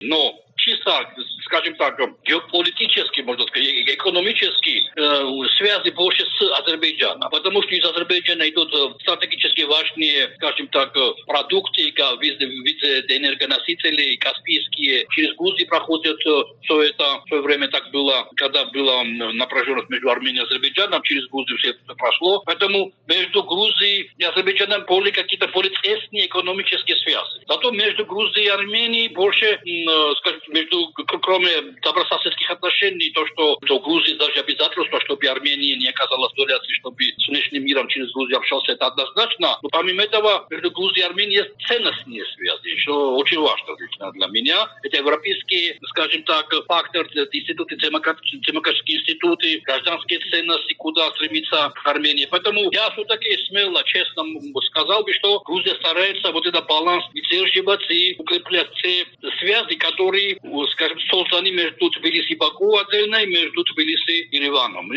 Но чисто, скажем так, геополитически, можно сказать, экономически связи больше с Азербайджаном. Потому что из Азербайджана идут стратегически важные, скажем так, продукты, виды энергоносителей, каспийские, через Грузию проходят все это. В свое время так было, когда была напряженность между Арменией и Азербайджаном, через Грузию все это прошло. Поэтому между Грузией и Азербайджаном были какие-то тесные экономические связи. Зато между Грузией и Арменией больше, скажем, кроме добрососедских отношений, то, что в Грузии даже обязательство, чтобы Армения не оказалась в изоляции, чтобы с внешним миром через Грузию общался, это однозначно. Но помимо этого, между Грузией и Арменией есть ценностные связи, что очень важно лично для меня. Это европейские, скажем так, факторы, институты, демократические институты, гражданские ценности, куда стремится Армения. Поэтому я все-таки смело, честно сказал бы, что Грузия старается вот этот баланс выдерживать и укреплять те связи, которые, скажем, созданы между Тбилиси и Баку отдельно и между Тбилиси и Ереваном.